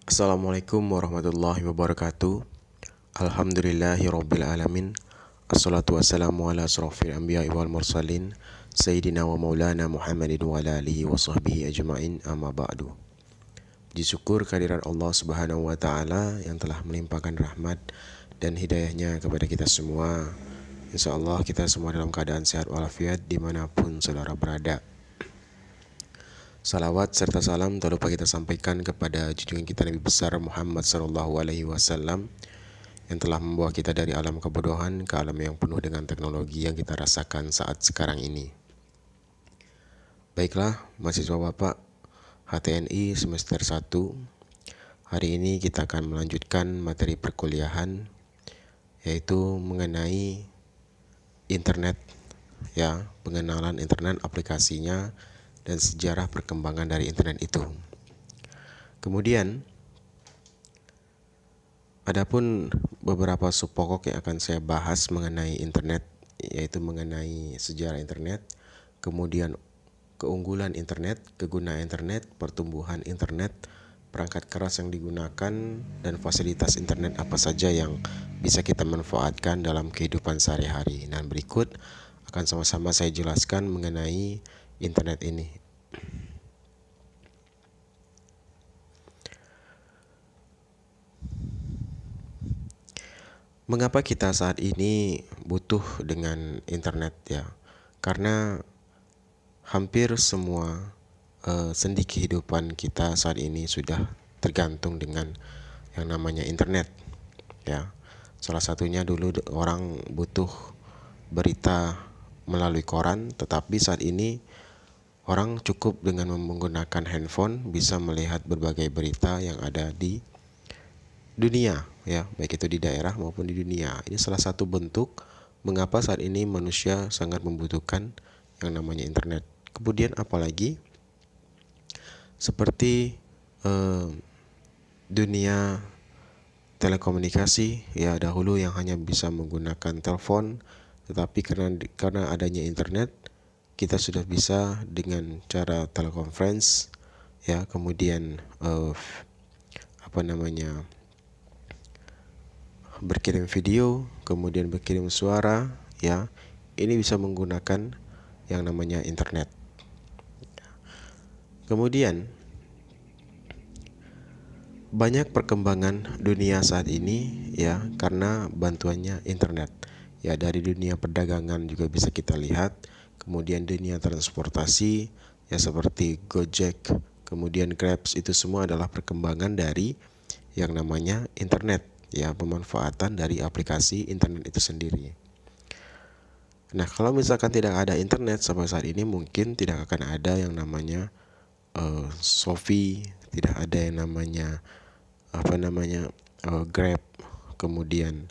Assalamualaikum warahmatullahi wabarakatuh. Alhamdulillahirabbil alamin. Assalatu wassalamu ala asrofil anbiya'i wal mursalin Sayyidina wa maulana Muhammadin wa ala alihi wa sahbihi ajma'in, amma ba'du. Puji syukur kehadiran Allah subhanahu wa ta'ala yang telah melimpahkan rahmat dan hidayahnya kepada kita semua. InsyaAllah kita semua dalam keadaan sehat walafiat dimanapun saudara berada. Salawat serta salam tak lupa kita sampaikan kepada junjungan kita Nabi besar Muhammad SAW yang telah membawa kita dari alam kebodohan ke alam yang penuh dengan teknologi yang kita rasakan saat sekarang ini. Baiklah, mahasiswa Bapak HTNI semester 1, hari ini kita akan melanjutkan materi perkuliahan yaitu mengenai internet, ya, pengenalan internet, aplikasinya, dan sejarah perkembangan dari internet itu. Kemudian, adapun beberapa sub pokok yang akan saya bahas mengenai internet, yaitu mengenai sejarah internet, kemudian keunggulan internet, kegunaan internet, pertumbuhan internet, perangkat keras yang digunakan, dan fasilitas internet apa saja yang bisa kita manfaatkan dalam kehidupan sehari-hari. Dan berikut akan sama-sama saya jelaskan mengenai internet ini. Mengapa kita saat ini butuh dengan internet, ya? Karena hampir semua sendi kehidupan kita saat ini sudah tergantung dengan yang namanya internet, ya. Salah satunya dulu orang butuh berita melalui koran, tetapi saat ini orang cukup dengan menggunakan handphone bisa melihat berbagai berita yang ada di dunia, ya, baik itu di daerah maupun di dunia. Ini salah satu bentuk mengapa saat ini manusia sangat membutuhkan yang namanya internet. Kemudian apalagi seperti dunia telekomunikasi, ya, dahulu yang hanya bisa menggunakan telepon, tetapi karena adanya internet kita sudah bisa dengan cara teleconference, ya, kemudian berkirim video, kemudian berkirim suara, ya. Ini bisa menggunakan yang namanya internet. Kemudian banyak perkembangan dunia saat ini, ya, karena bantuannya internet. Ya, dari dunia perdagangan juga bisa kita lihat, kemudian dunia transportasi, ya, seperti Gojek, kemudian Grab, itu semua adalah perkembangan dari yang namanya internet, ya, pemanfaatan dari aplikasi internet itu sendiri. Nah, kalau misalkan tidak ada internet sampai saat ini, mungkin tidak akan ada yang namanya Shopee, tidak ada yang namanya Grab, kemudian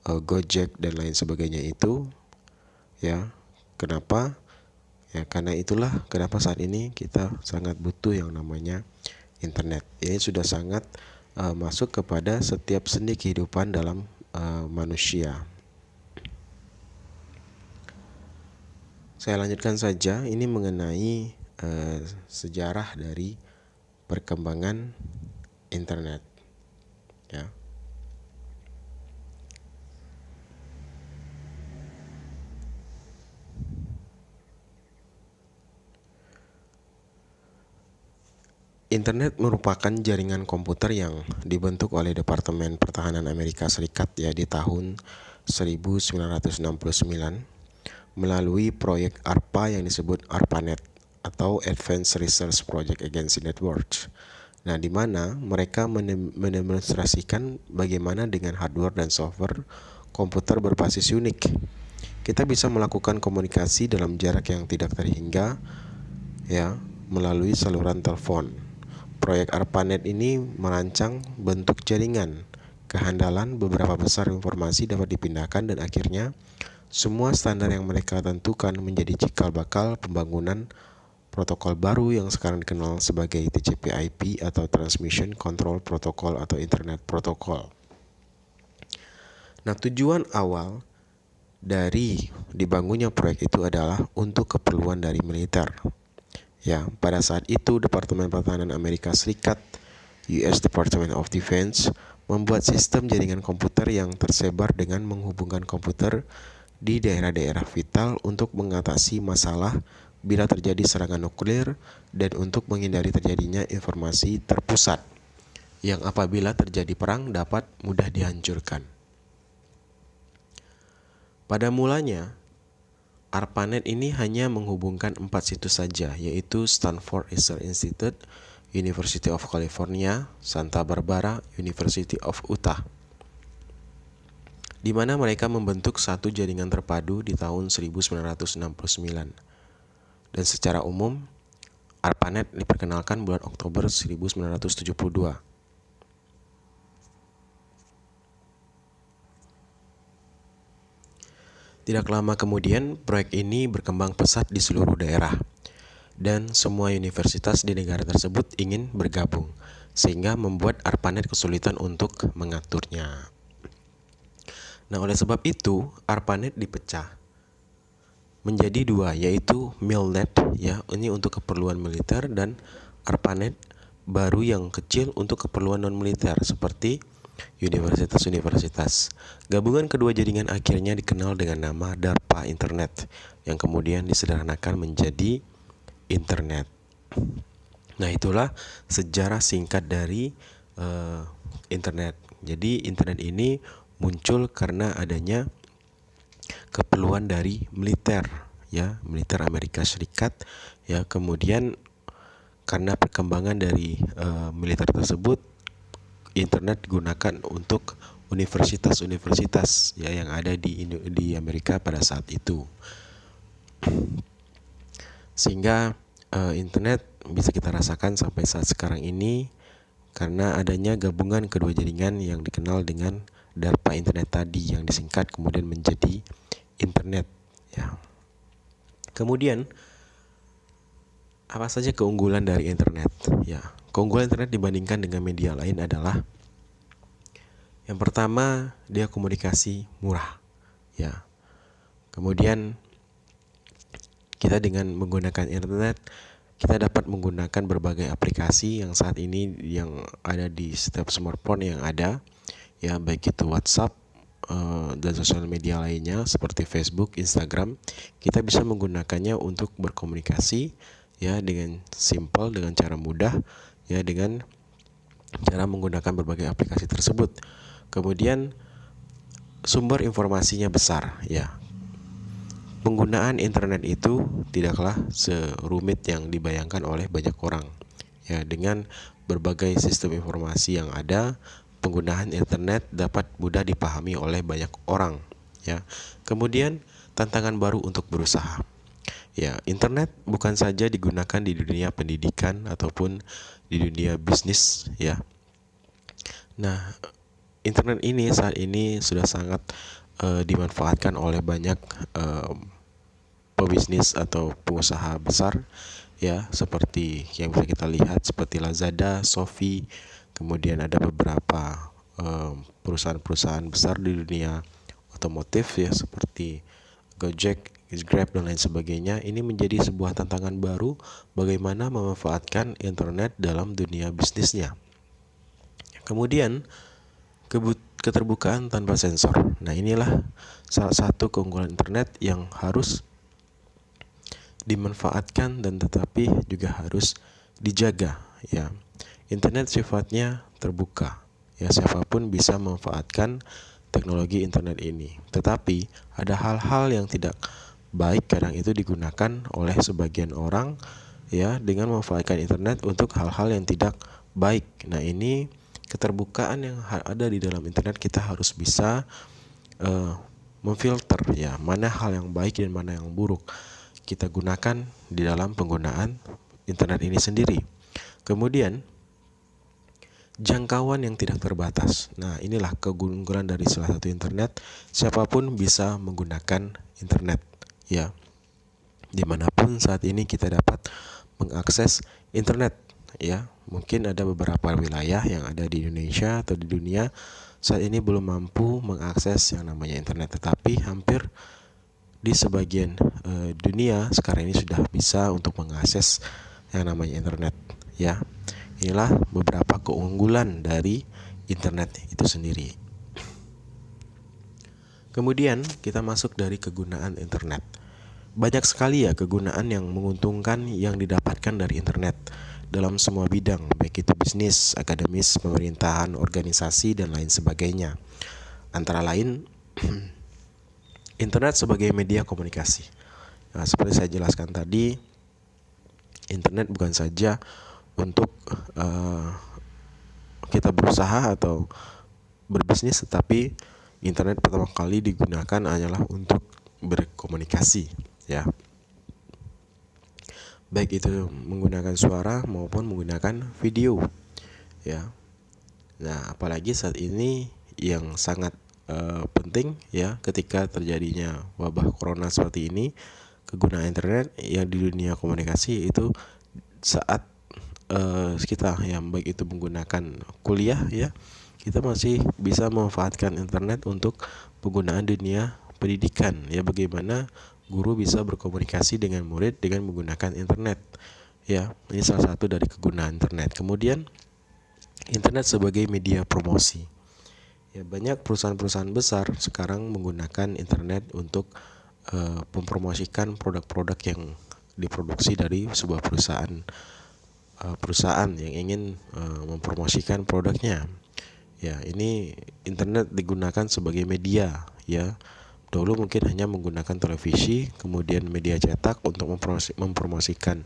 Gojek dan lain sebagainya itu, ya. Kenapa? Ya, karena itulah kenapa saat ini kita sangat butuh yang namanya internet. Ini sudah sangat masuk kepada setiap sendi kehidupan dalam manusia. Saya lanjutkan saja, ini mengenai sejarah dari perkembangan internet, ya. Internet merupakan jaringan komputer yang dibentuk oleh Departemen Pertahanan Amerika Serikat, ya, di tahun 1969 melalui proyek ARPA yang disebut ARPANET atau Advanced Research Project Agency Networks. Nah, di mana mereka mendemonstrasikan bagaimana dengan hardware dan software komputer berbasis unik kita bisa melakukan komunikasi dalam jarak yang tidak terhingga, ya, melalui saluran telepon. Proyek ARPANET ini merancang bentuk jaringan, kehandalan beberapa besar informasi dapat dipindahkan, dan akhirnya semua standar yang mereka tentukan menjadi cikal bakal pembangunan protokol baru yang sekarang dikenal sebagai TCP/IP atau Transmission Control Protocol atau Internet Protocol. Nah, tujuan awal dari dibangunnya proyek itu adalah untuk keperluan dari militer. Ya, pada saat itu Departemen Pertahanan Amerika Serikat US Department of Defense membuat sistem jaringan komputer yang tersebar dengan menghubungkan komputer di daerah-daerah vital untuk mengatasi masalah bila terjadi serangan nuklir dan untuk menghindari terjadinya informasi terpusat yang apabila terjadi perang dapat mudah dihancurkan. Pada mulanya, ARPANET ini hanya menghubungkan 4 situs saja, yaitu Stanford Research Institute, University of California, Santa Barbara, University of Utah, di mana mereka membentuk satu jaringan terpadu di tahun 1969. Dan secara umum, ARPANET diperkenalkan bulan Oktober 1972. Tidak lama kemudian, proyek ini berkembang pesat di seluruh daerah, dan semua universitas di negara tersebut ingin bergabung, sehingga membuat ARPANET kesulitan untuk mengaturnya. Nah, oleh sebab itu, ARPANET dipecah menjadi dua, yaitu MILNET, ya, ini untuk keperluan militer, dan ARPANET baru yang kecil untuk keperluan non-militer, seperti universitas-universitas. Gabungan kedua jaringan akhirnya dikenal dengan nama DARPA Internet, yang kemudian disederhanakan menjadi Internet. Nah, itulah sejarah singkat dari Internet. Jadi Internet ini muncul karena adanya keperluan dari militer, ya, militer Amerika Serikat, ya. Kemudian karena perkembangan dari militer tersebut, Internet digunakan untuk universitas-universitas, ya, yang ada di Amerika pada saat itu. Sehingga Internet bisa kita rasakan sampai saat sekarang ini karena adanya gabungan kedua jaringan yang dikenal dengan DARPA Internet tadi, yang disingkat kemudian menjadi Internet, ya. Kemudian apa saja keunggulan dari Internet? Ya, keunggulan Internet dibandingkan dengan media lain adalah yang pertama, dia komunikasi murah, ya. Kemudian kita dengan menggunakan Internet, kita dapat menggunakan berbagai aplikasi yang saat ini yang ada di setiap smartphone yang ada, ya, baik itu WhatsApp dan sosial media lainnya seperti Facebook, Instagram. Kita bisa menggunakannya untuk berkomunikasi, ya, dengan simple, dengan cara mudah, ya, dengan cara menggunakan berbagai aplikasi tersebut. Kemudian sumber informasinya besar, ya. Penggunaan internet itu tidaklah serumit yang dibayangkan oleh banyak orang, ya. Dengan berbagai sistem informasi yang ada, penggunaan internet dapat mudah dipahami oleh banyak orang, ya. Kemudian tantangan baru untuk berusaha. Ya, internet bukan saja digunakan di dunia pendidikan ataupun di dunia bisnis, ya. Nah, internet ini saat ini sudah sangat dimanfaatkan oleh banyak pebisnis atau pengusaha besar, ya, seperti yang bisa kita lihat seperti Lazada, Shopee, kemudian ada beberapa perusahaan-perusahaan besar di dunia otomotif, ya, seperti Gojek, Grab dan lain sebagainya. Ini menjadi sebuah tantangan baru bagaimana memanfaatkan internet dalam dunia bisnisnya. Kemudian keterbukaan tanpa sensor. Nah, inilah salah satu keunggulan internet yang harus dimanfaatkan dan tetapi juga harus dijaga, ya. Internet sifatnya terbuka, ya, siapapun bisa memanfaatkan teknologi internet ini. Tetapi ada hal-hal yang tidak baik kadang itu digunakan oleh sebagian orang, ya, dengan memanfaatkan internet untuk hal-hal yang tidak baik. Nah, ini keterbukaan yang ada di dalam internet, kita harus bisa memfilter, ya, mana hal yang baik dan mana yang buruk kita gunakan di dalam penggunaan internet ini sendiri. Kemudian jangkauan yang tidak terbatas. Nah, inilah keunggulan dari salah satu internet. Siapapun bisa menggunakan internet, ya. Dimanapun saat ini kita dapat mengakses internet, ya. Mungkin ada beberapa wilayah yang ada di Indonesia atau di dunia saat ini belum mampu mengakses yang namanya internet, tetapi hampir di sebagian dunia sekarang ini sudah bisa untuk mengakses yang namanya internet, ya. Inilah beberapa keunggulan dari internet itu sendiri. Kemudian kita masuk dari kegunaan internet. Banyak sekali ya kegunaan yang menguntungkan yang didapatkan dari internet dalam semua bidang, baik itu bisnis, akademis, pemerintahan, organisasi, dan lain sebagainya. Antara lain, internet sebagai media komunikasi. Nah, seperti saya jelaskan tadi, internet bukan saja untuk kita berusaha atau berbisnis, tetapi internet pertama kali digunakan hanyalah untuk berkomunikasi, ya. Baik itu menggunakan suara maupun menggunakan video, ya. Nah, apalagi saat ini yang sangat penting ya, ketika terjadinya wabah corona seperti ini, kegunaan internet yang di dunia komunikasi itu saat kita yang baik itu menggunakan kuliah ya, kita masih bisa memanfaatkan internet untuk penggunaan dunia pendidikan ya, bagaimana guru bisa berkomunikasi dengan murid dengan menggunakan internet ya. Ini salah satu dari kegunaan internet. Kemudian internet sebagai media promosi. Ya, banyak perusahaan-perusahaan besar sekarang menggunakan internet untuk mempromosikan produk-produk yang diproduksi dari sebuah perusahaan yang ingin mempromosikan produknya. Ya, ini internet digunakan sebagai media ya. Dulu mungkin hanya menggunakan televisi, kemudian media cetak untuk mempromosikan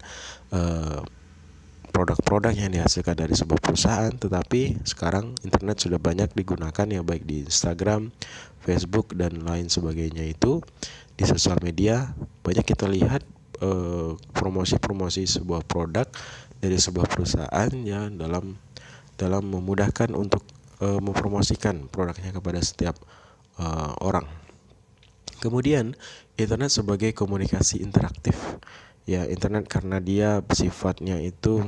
produk-produk yang dihasilkan dari sebuah perusahaan, tetapi sekarang internet sudah banyak digunakan ya, baik di Instagram, Facebook, dan lain sebagainya. Itu di sosial media banyak kita lihat promosi-promosi sebuah produk dari sebuah perusahaan ya, dalam memudahkan untuk mempromosikan produknya kepada setiap orang. Kemudian internet sebagai komunikasi interaktif. Ya, internet karena dia sifatnya itu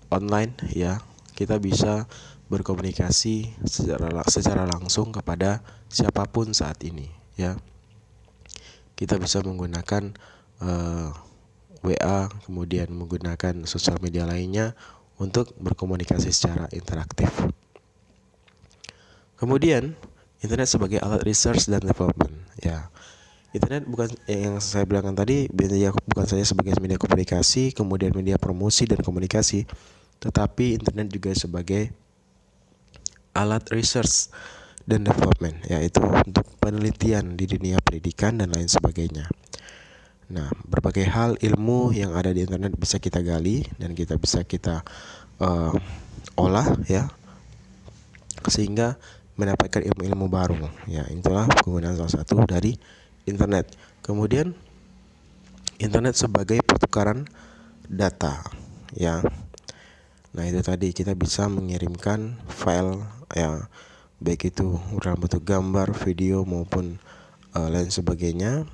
online ya, kita bisa berkomunikasi secara langsung kepada siapapun saat ini ya. Kita bisa menggunakan WA, kemudian menggunakan sosial media lainnya untuk berkomunikasi secara interaktif. Kemudian internet sebagai alat research dan development ya. Internet bukan yang saya bilangkan tadi, bukan saja sebagai media komunikasi, kemudian media promosi dan komunikasi, tetapi internet juga sebagai alat research dan development, yaitu untuk penelitian di dunia pendidikan dan lain sebagainya. Nah, berbagai hal ilmu yang ada di internet bisa kita gali dan kita olah ya, sehingga mendapatkan ilmu-ilmu baru ya. Itulah penggunaan salah satu dari internet. Kemudian internet sebagai pertukaran data ya. Nah, itu tadi kita bisa mengirimkan file ya, baik itu dalam bentuk gambar, video maupun lain sebagainya.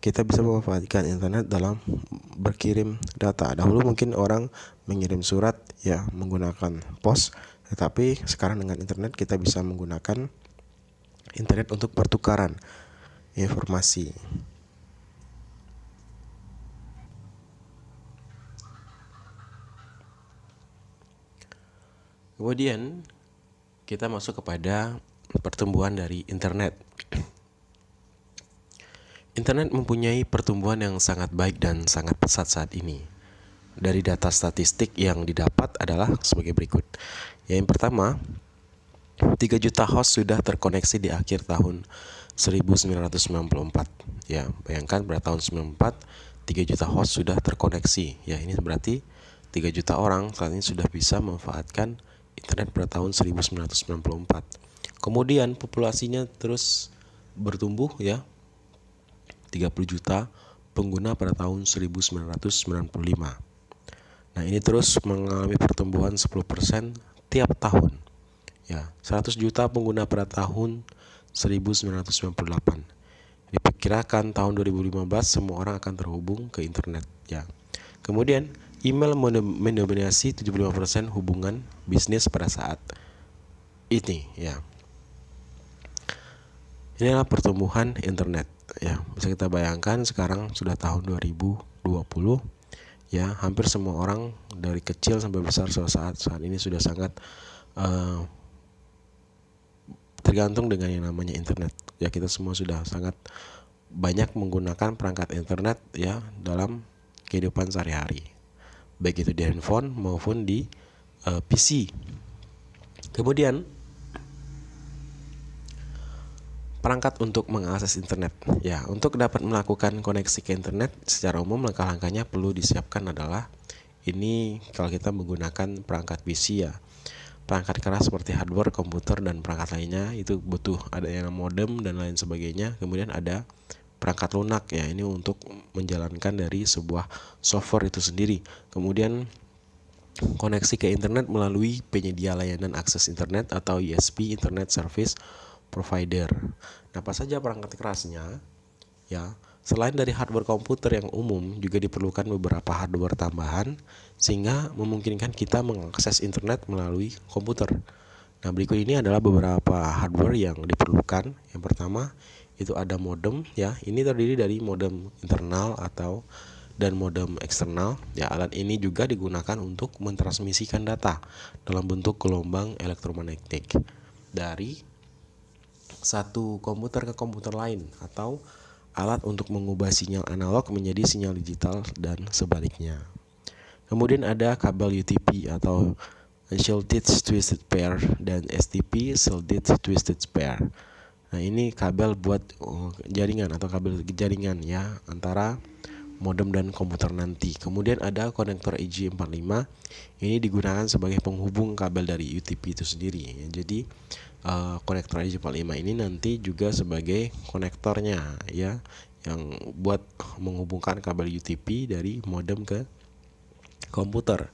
Kita bisa memanfaatkan internet dalam berkirim data. Dahulu mungkin orang mengirim surat ya menggunakan pos, tetapi sekarang dengan internet kita bisa menggunakan internet untuk pertukaran informasi. Kemudian kita masuk kepada pertumbuhan dari internet. Internet mempunyai pertumbuhan yang sangat baik dan sangat pesat saat ini. Dari data statistik yang didapat adalah sebagai berikut. Yang pertama, 3 juta host sudah terkoneksi di akhir tahun 1994. Ya, bayangkan pada tahun 94 3 juta host sudah terkoneksi. Ya, ini berarti 3 juta orang saat ini sudah bisa memanfaatkan internet pada tahun 1994. Kemudian populasinya terus bertumbuh ya. 30 juta pengguna pada tahun 1995. Nah, ini terus mengalami pertumbuhan 10% tiap tahun. Ya, 100 juta pengguna pada tahun 1998. Diperkirakan tahun 2015 semua orang akan terhubung ke internet ya. Kemudian email mendominasi 75% hubungan bisnis pada saat ini ya. Inilah pertumbuhan internet ya. Bisa kita bayangkan sekarang sudah tahun 2020 Ya, hampir semua orang dari kecil sampai besar saat ini sudah sangat tergantung dengan yang namanya internet. Ya, kita semua sudah sangat banyak menggunakan perangkat internet ya dalam kehidupan sehari-hari, baik itu di handphone maupun di PC. Kemudian perangkat untuk mengakses internet. Ya, untuk dapat melakukan koneksi ke internet secara umum, langkah-langkahnya perlu disiapkan adalah ini kalau kita menggunakan perangkat PC ya. Perangkat keras seperti hardware, komputer, dan perangkat lainnya itu butuh ada yang modem dan lain sebagainya. Kemudian ada perangkat lunak ya, ini untuk menjalankan dari sebuah software itu sendiri. Kemudian koneksi ke internet melalui penyedia layanan akses internet atau ISP, Internet Service Provider. Nah, apa saja perangkat kerasnya? Ya, selain dari hardware komputer yang umum, juga diperlukan beberapa hardware tambahan sehingga memungkinkan kita mengakses internet melalui komputer. Nah, berikut ini adalah beberapa hardware yang diperlukan. Yang pertama, itu ada modem ya. Ini terdiri dari modem internal atau dan modem eksternal. Ya, alat ini juga digunakan untuk mentransmisikan data dalam bentuk gelombang elektromagnetik dari satu komputer ke komputer lain atau alat untuk mengubah sinyal analog menjadi sinyal digital dan sebaliknya. Kemudian ada kabel UTP atau Shielded Twisted Pair dan STP Shielded Twisted Pair. Nah, ini kabel buat jaringan atau kabel jaringan ya antara modem dan komputer nanti. Kemudian ada konektor EG45. Ini digunakan sebagai penghubung kabel dari UTP itu sendiri ya. Jadi konektor EG45 ini nanti juga sebagai konektornya ya, yang buat menghubungkan kabel UTP dari modem ke komputer.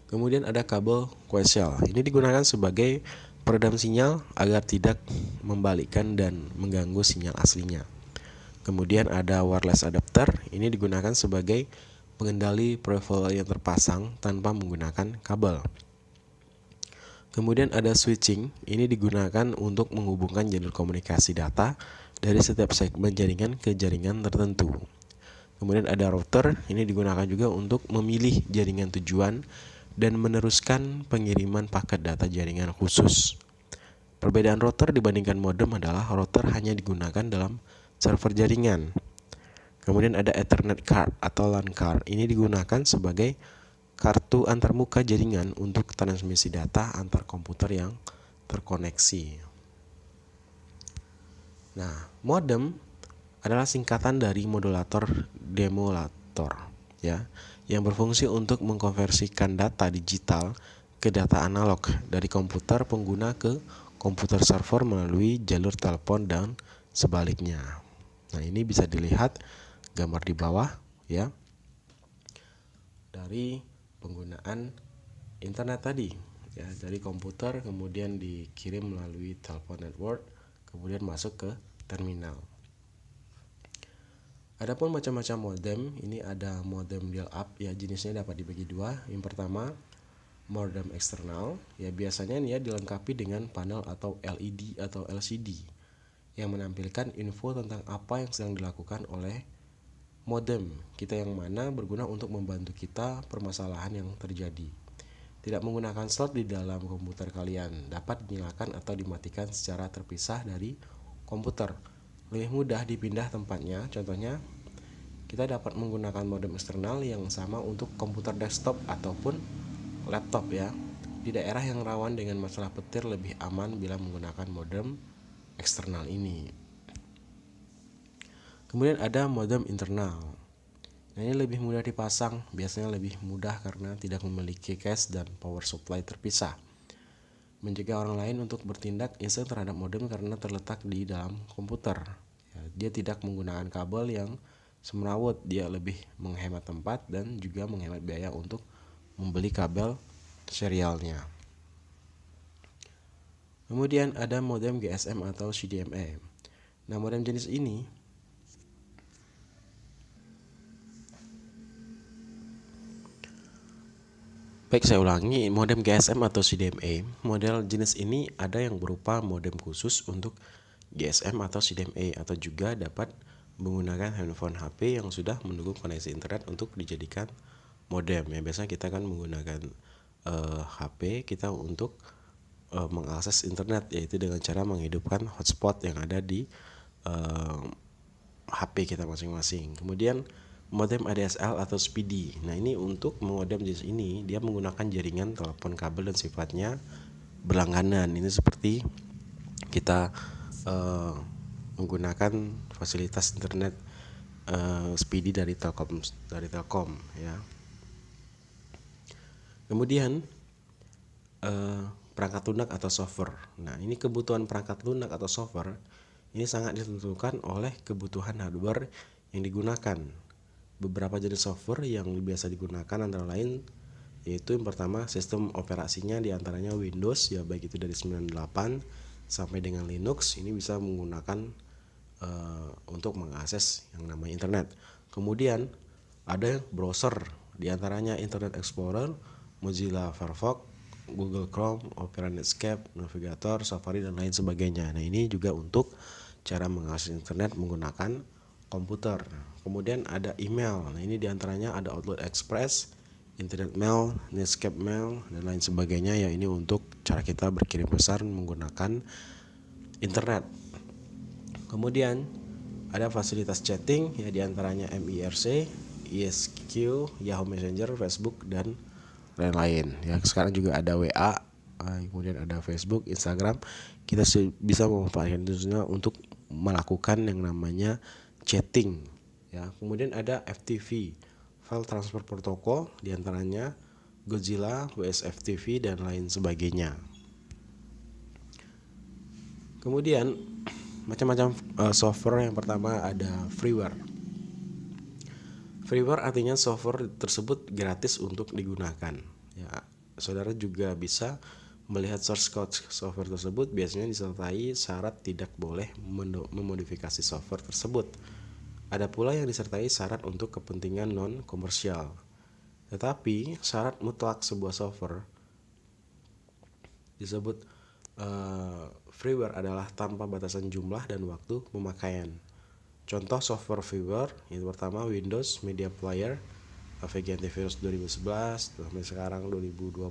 Kemudian ada kabel coaxial. Ini digunakan sebagai peredam sinyal agar tidak membalikkan dan mengganggu sinyal aslinya. Kemudian ada wireless adapter. Ini digunakan sebagai pengendali peripheral yang terpasang tanpa menggunakan kabel. Kemudian ada switching. Ini digunakan untuk menghubungkan jalur komunikasi data dari setiap segmen jaringan ke jaringan tertentu. Kemudian ada router. Ini digunakan juga untuk memilih jaringan tujuan dan meneruskan pengiriman paket data jaringan khusus. Perbedaan router dibandingkan modem adalah router hanya digunakan dalam server jaringan. Kemudian ada Ethernet card atau LAN card. Ini digunakan sebagai kartu antarmuka jaringan untuk transmisi data antar komputer yang terkoneksi. Nah, modem adalah singkatan dari modulator demulator ya, yang berfungsi untuk mengkonversikan data digital ke data analog dari komputer pengguna ke komputer server melalui jalur telepon dan sebaliknya. Nah, ini bisa dilihat gambar di bawah ya, dari penggunaan internet tadi ya, dari komputer kemudian dikirim melalui telepon network kemudian masuk ke terminal. Adapun macam-macam modem, ini ada modem dial-up ya, jenisnya dapat dibagi dua. Yang pertama, modem eksternal ya, biasanya dia dilengkapi dengan panel atau LED atau LCD yang menampilkan info tentang apa yang sedang dilakukan oleh modem kita, yang mana berguna untuk membantu kita permasalahan yang terjadi. Tidak menggunakan slot di dalam komputer kalian, dapat dinyalakan atau dimatikan secara terpisah dari komputer. Lebih mudah dipindah tempatnya. Contohnya, kita dapat menggunakan modem eksternal yang sama untuk komputer desktop ataupun laptop ya. Di daerah yang rawan dengan masalah petir lebih aman bila menggunakan modem eksternal ini. Kemudian ada modem internal. Nah, ini lebih mudah dipasang, biasanya lebih mudah karena tidak memiliki cache dan power supply terpisah. Mencegah orang lain untuk bertindak iseng terhadap modem karena terletak di dalam komputer. Ya, dia tidak menggunakan kabel yang semrawut, dia lebih menghemat tempat dan juga menghemat biaya untuk membeli kabel serialnya. Kemudian ada modem GSM atau CDMA. Nah, modem jenis ini baik, saya ulangi, modem GSM atau CDMA, model jenis ini ada yang berupa modem khusus untuk GSM atau CDMA, atau juga dapat menggunakan handphone HP yang sudah mendukung koneksi internet untuk dijadikan modem ya. Biasanya kita kan menggunakan HP kita untuk mengakses internet, yaitu dengan cara menghidupkan hotspot yang ada di HP kita masing-masing. Kemudian modem ADSL atau speedy. Nah, ini untuk mengodem jenis ini dia menggunakan jaringan telepon kabel dan sifatnya berlangganan. Ini seperti kita menggunakan fasilitas internet speedy dari Telkom ya. Kemudian perangkat lunak atau software. Nah, ini kebutuhan perangkat lunak atau software ini sangat ditentukan oleh kebutuhan hardware yang digunakan. Beberapa jenis software yang biasa digunakan antara lain yaitu yang pertama sistem operasinya diantaranya Windows ya, baik itu dari 98 sampai dengan Linux. Ini bisa menggunakan untuk mengakses yang namanya internet. Kemudian ada browser diantaranya Internet Explorer, Mozilla Firefox, Google Chrome, Opera Netscape, Navigator, Safari dan lain sebagainya. Nah, ini juga untuk cara mengakses internet menggunakan komputer. Kemudian ada email. Nah, ini diantaranya ada Outlook Express, Internet Mail, Netscape Mail dan lain sebagainya ya. Ini untuk cara kita berkirim pesan menggunakan internet. Kemudian ada fasilitas chatting ya, diantaranya MIRC, ISQ, Yahoo Messenger, Facebook dan lain-lain ya. Sekarang juga ada WA, kemudian ada Facebook, Instagram. Kita bisa memanfaatkan itu semua untuk melakukan yang namanya chatting ya. Kemudian ada FTP, File Transfer Protocol, diantaranya Godzilla, WSFTP dan lain sebagainya. Kemudian macam-macam software. Yang pertama ada freeware. Freeware artinya software tersebut gratis untuk digunakan ya. Saudara juga bisa melihat source code software tersebut, biasanya disertai syarat tidak boleh memodifikasi software tersebut. Ada pula yang disertai syarat untuk kepentingan non komersial. Tetapi syarat mutlak sebuah software disebut freeware adalah tanpa batasan jumlah dan waktu pemakaian. Contoh software freeware yang pertama Windows Media Player, AVG Antivirus 2011 sampai sekarang 2020,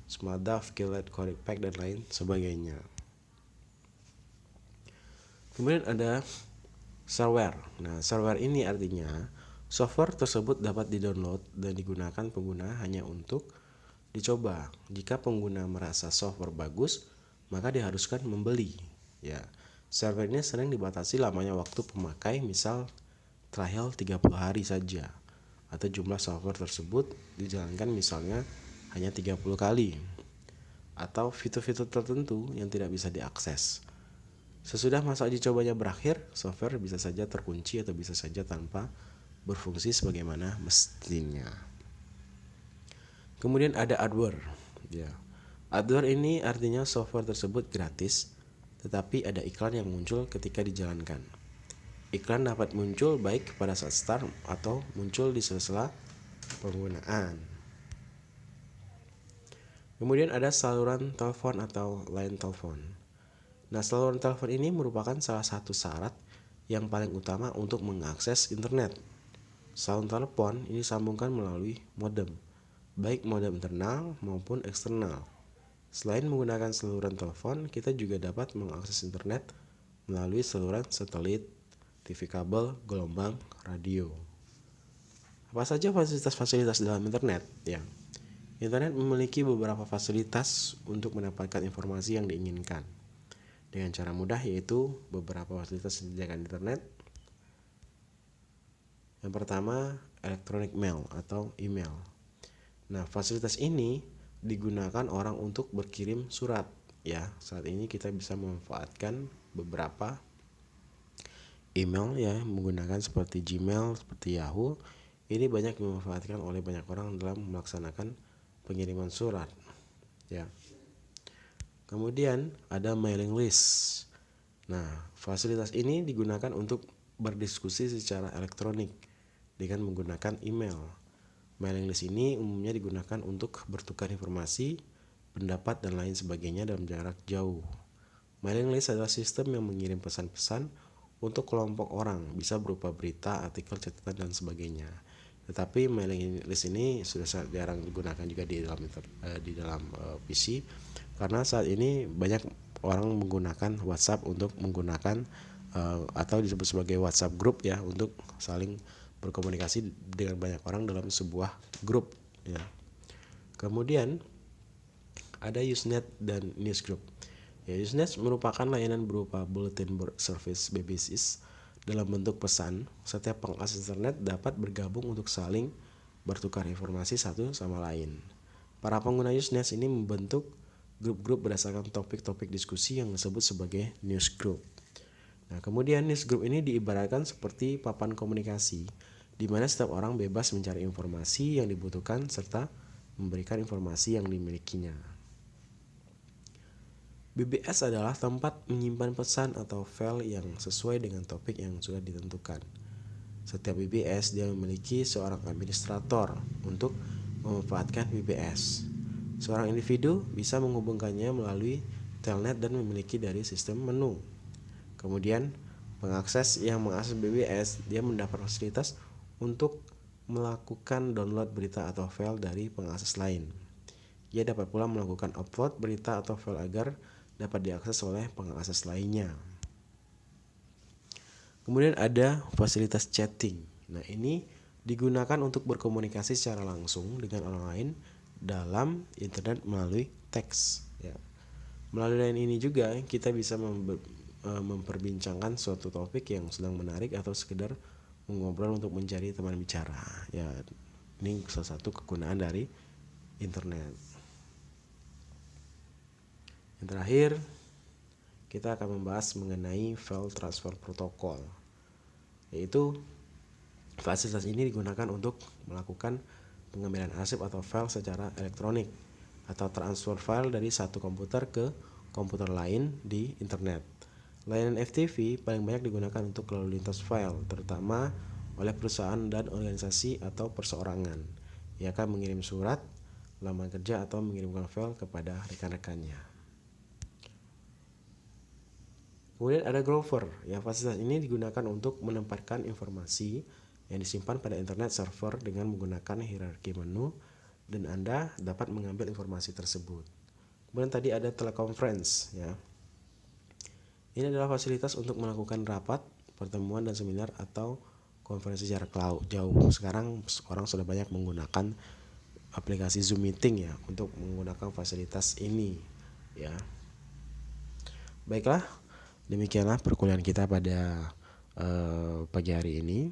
Smartdav, Killed, Correctpack dan lain sebagainya. Kemudian ada shareware. Nah, shareware ini artinya software tersebut dapat didownload dan digunakan pengguna hanya untuk dicoba. Jika pengguna merasa software bagus, maka diharuskan membeli ya. Shareware ini sering dibatasi lamanya waktu pemakai, misal trial 30 hari saja, atau jumlah software tersebut dijalankan misalnya hanya 30 kali, atau fitur-fitur tertentu yang tidak bisa diakses. Sesudah masa uji cobanya berakhir, software bisa saja terkunci atau bisa saja tanpa berfungsi sebagaimana mestinya. Kemudian ada adware ya. Adware ini artinya software tersebut gratis, tetapi ada iklan yang muncul ketika dijalankan. Iklan dapat muncul baik pada saat start atau muncul di sela-sela penggunaan. Kemudian ada saluran telepon atau line telepon. Nah, saluran telepon ini merupakan salah satu syarat yang paling utama untuk mengakses internet. Saluran telepon ini disambungkan melalui modem, baik modem internal maupun eksternal. Selain menggunakan saluran telepon, kita juga dapat mengakses internet melalui saluran satelit, TV kabel, gelombang, radio. Apa saja fasilitas-fasilitas dalam internet? Ya, internet memiliki beberapa fasilitas untuk mendapatkan informasi yang diinginkan dengan cara mudah, yaitu beberapa fasilitas yang disediakan internet. Yang pertama, electronic mail atau email. Nah, fasilitas ini digunakan orang untuk berkirim surat ya. Saat ini kita bisa memanfaatkan beberapa email ya, menggunakan seperti Gmail, seperti Yahoo. Ini banyak dimanfaatkan oleh banyak orang dalam melaksanakan pengiriman surat ya. Kemudian ada mailing list. Nah, fasilitas ini digunakan untuk berdiskusi secara elektronik dengan menggunakan email. Mailing list ini umumnya digunakan untuk bertukar informasi, pendapat dan lain sebagainya dalam jarak jauh. Mailing list adalah sistem yang mengirim pesan-pesan untuk kelompok orang, bisa berupa berita, artikel, catatan dan sebagainya. Tetapi mailing list ini sudah sangat jarang digunakan juga di dalam PC, karena saat ini banyak orang menggunakan WhatsApp untuk menggunakan atau disebut sebagai WhatsApp group ya, untuk saling berkomunikasi dengan banyak orang dalam sebuah grup ya. Kemudian ada Usenet dan Newsgroup. Ya, Usenet merupakan layanan berupa bulletin board service basis dalam bentuk pesan. Setiap pengakses internet dapat bergabung untuk saling bertukar informasi satu sama lain. Para pengguna Usenet ini membentuk grup-grup berdasarkan topik-topik diskusi yang disebut sebagai newsgroup. Nah, kemudian newsgroup ini diibaratkan seperti papan komunikasi, di mana setiap orang bebas mencari informasi yang dibutuhkan serta memberikan informasi yang dimilikinya. BBS adalah tempat menyimpan pesan atau file yang sesuai dengan topik yang sudah ditentukan. Setiap BBS dia memiliki seorang administrator untuk memanfaatkan BBS. Seorang individu bisa menghubungkannya melalui telnet dan memiliki dari sistem menu. Kemudian pengakses yang mengakses BBS dia mendapat fasilitas untuk melakukan download berita atau file dari pengakses lain. Ia dapat pula melakukan upload berita atau file agar dapat diakses oleh pengakses lainnya. Kemudian ada fasilitas chatting. Nah, ini digunakan untuk berkomunikasi secara langsung dengan orang lain dalam internet melalui teks ya. Melalui lain ini juga kita bisa memperbincangkan suatu topik yang sedang menarik atau sekedar mengobrol untuk mencari teman bicara ya. Ini salah satu kegunaan dari internet. Yang terakhir, kita akan membahas mengenai file transfer protocol, yaitu fasilitas ini digunakan untuk melakukan pengambilan arsip atau file secara elektronik atau transfer file dari satu komputer ke komputer lain di internet. Layanan FTP paling banyak digunakan untuk lalu lintas file, terutama oleh perusahaan dan organisasi atau perseorangan. Ia akan mengirim surat, lamaran kerja atau mengirimkan file kepada rekan-rekannya. Kemudian ada Grover, yang fasilitas ini digunakan untuk menempatkan informasi yang disimpan pada internet server dengan menggunakan hierarki menu, dan Anda dapat mengambil informasi tersebut. Kemudian tadi ada teleconference ya. Ini adalah fasilitas untuk melakukan rapat, pertemuan dan seminar atau konferensi jarak jauh. Sekarang orang sudah banyak menggunakan aplikasi Zoom Meeting ya untuk menggunakan fasilitas ini ya. Baiklah, demikianlah perkuliahan kita pada pagi hari ini.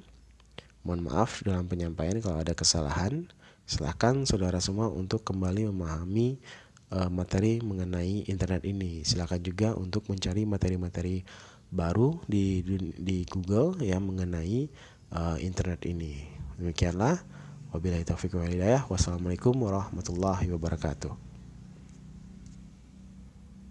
Mohon maaf dalam penyampaian kalau ada kesalahan. Silakan saudara semua untuk kembali memahami materi mengenai internet ini. Silakan juga untuk mencari materi-materi baru di Google ya mengenai internet ini. Demikianlah. Wabillahi taufiq wal hidayah. Wassalamualaikum warahmatullahi wabarakatuh.